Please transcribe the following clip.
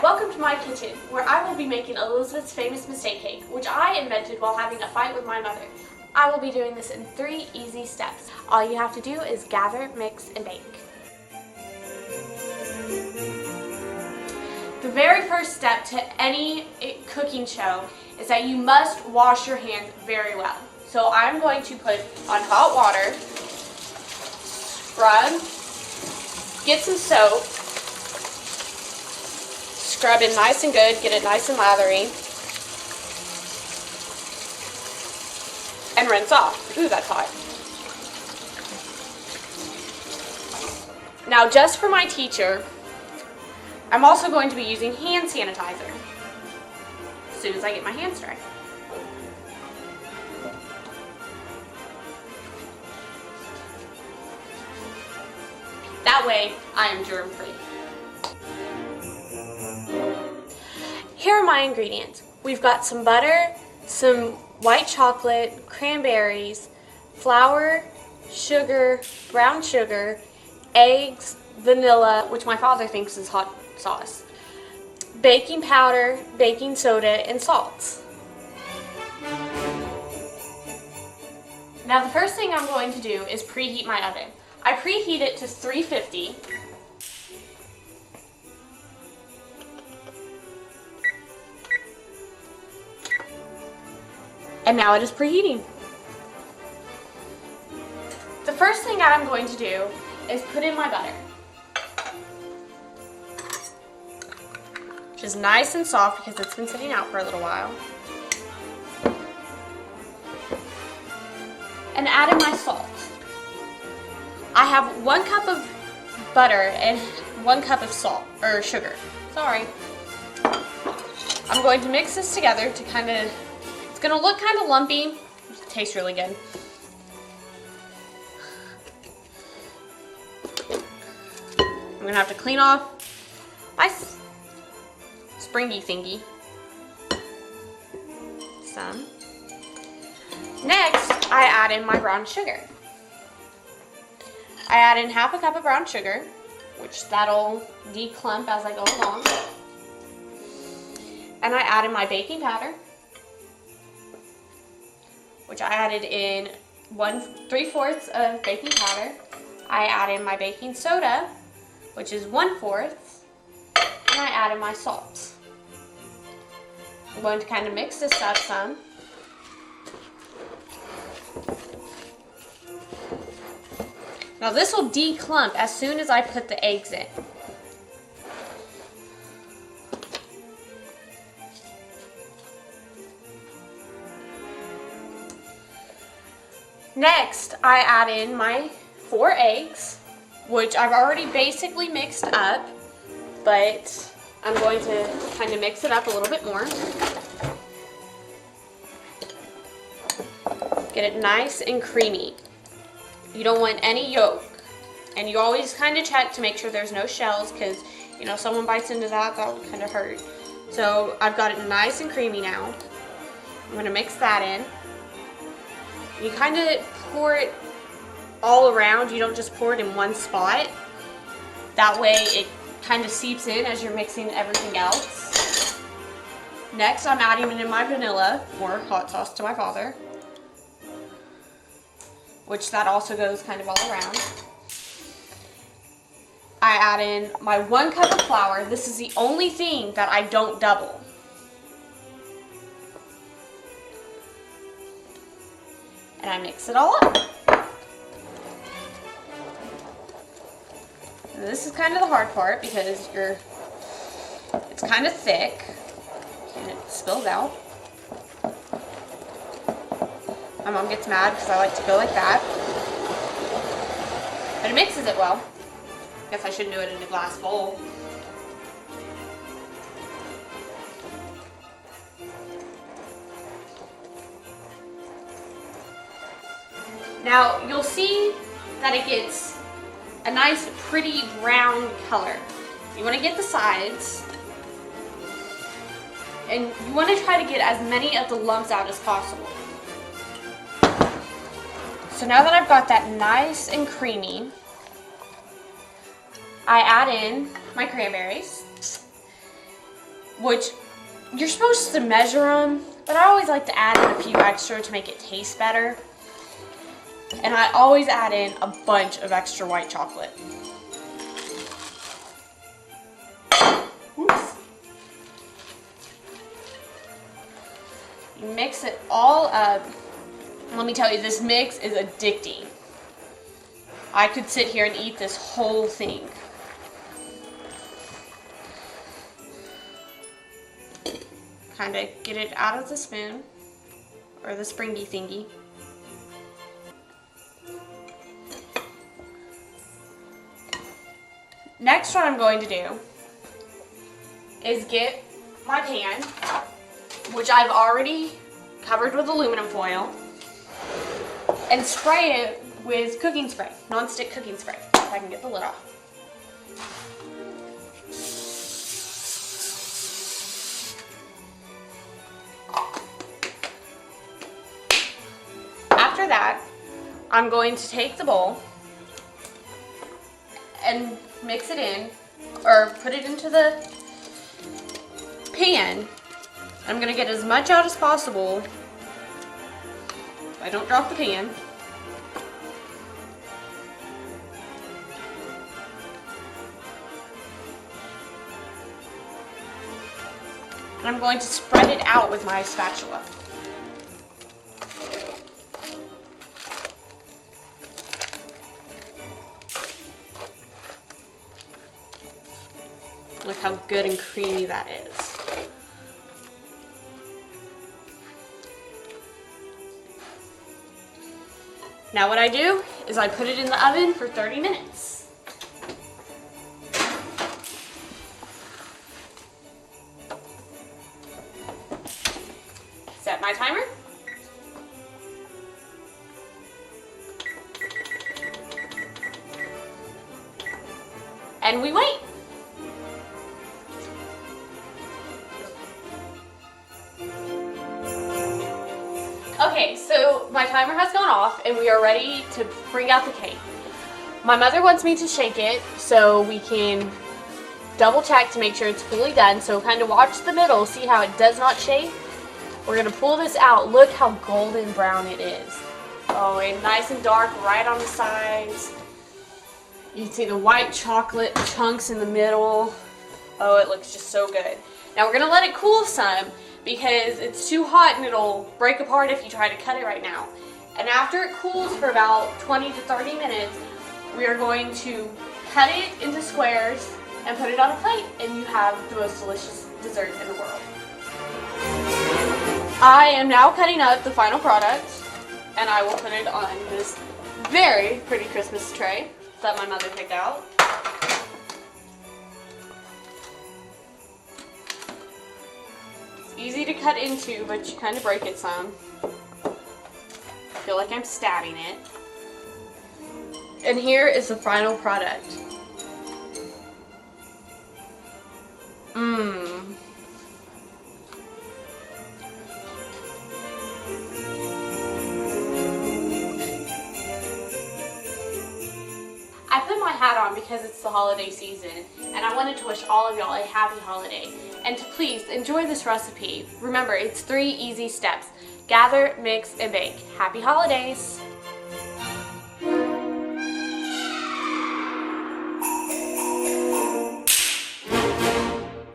welcome to my kitchen, where I will be making Elizabeth's famous mistake cake, which I invented while having a fight with my mother. I will be doing this in 3 easy steps. All you have to do is gather, mix, and bake. The very first step to any cooking show is that you must wash your hands very well. So I'm going to put on hot water, scrub, get some soap, scrub it nice and good, get it nice and lathery, and rinse off. Ooh, that's hot. Now, just for my teacher, I'm also going to be using hand sanitizer as soon as I get my hands dry. That way, I am germ-free. Here are my ingredients. We've got some butter, some white chocolate, cranberries, flour, sugar, brown sugar, eggs, vanilla, which my father thinks is hot sauce, baking powder, baking soda, and salt. Now the first thing I'm going to do is preheat my oven. I preheat it to 350. And now it is preheating. The first thing that I'm going to do is put in my butter, which is nice and soft because it's been sitting out for a little while. And add in my salt. I have 1 cup of butter and 1 cup of salt, or sugar. Sorry. I'm going to mix this together to it's gonna look kind of lumpy. It tastes really good. I'm gonna have to clean off my springy thingy. Some. Next, I add in my brown sugar. I add in half a cup of brown sugar, which that'll declump as I go along. And I add in my baking powder, which I added in 3/4 of baking powder. I add in my baking soda, which is 1/4, and I add in my salt. I'm going to kind of mix this up some. Now this will declump as soon as I put the eggs in. Next, I add in my 4 eggs, which I've already basically mixed up, but I'm going to kind of mix it up a little bit more. Get it nice and creamy. You don't want any yolk, and you always kind of check to make sure there's no shells, because you know someone bites into that would kind of hurt. So I've got it nice and creamy now. I'm going to mix that in. You kind of pour it all around. You don't just pour it in one spot. That way it kind of seeps in as you're mixing everything else. Next, I'm adding in my vanilla, or hot sauce to my father, which that also goes kind of all around. I add in my 1 cup of flour. This is the only thing that I don't double. And I mix it all up. And this is kind of the hard part because it's kind of thick and it spills out. My mom gets mad because I like to go like that. But it mixes it well. Guess I shouldn't do it in a glass bowl. Now, you'll see that it gets a nice, pretty brown color. You want to get the sides, and you want to try to get as many of the lumps out as possible. So now that I've got that nice and creamy, I add in my cranberries. which you're supposed to measure them, but I always like to add in a few extra to make it taste better. And I always add in a bunch of extra white chocolate. Oops. You mix it all up. Let me tell you, this mix is addicting. I could sit here and eat this whole thing. Kind of get it out of the spoon, or the springy thingy. Next, what I'm going to do is get my pan, which I've already covered with aluminum foil, and spray it with cooking spray, non-stick cooking spray, if I can get the lid off. After that, I'm going to take the bowl and mix it in, or put it into the pan. I'm gonna get as much out as possible so I don't drop the pan. And I'm going to spread it out with my spatula. Look how good and creamy that is. Now what I do is I put it in the oven for 30 minutes. Set my timer. And we wait. Okay, so my timer has gone off and we are ready to bring out the cake. My mother wants me to shake it so we can double check to make sure it's fully done. So kind of watch the middle, see how it does not shake. We're gonna pull this out. Look how golden brown it is. Oh, and nice and dark right on the sides. You can see the white chocolate chunks in the middle. Oh, it looks just so good. Now we're gonna let it cool some, because it's too hot and it'll break apart if you try to cut it right now. And after it cools for about 20 to 30 minutes, we are going to cut it into squares and put it on a plate, and you have the most delicious dessert in the world. I am now cutting up the final product, and I will put it on this very pretty Christmas tray that my mother picked out. Easy to cut into, but you kind of break it some. I feel like I'm stabbing it. And here is the final product. Mmm. I put my hat on because it's the holiday season, and I wanted to wish all of y'all a happy holiday. And to please enjoy this recipe. Remember, it's 3 easy steps. Gather, mix, and bake. Happy holidays!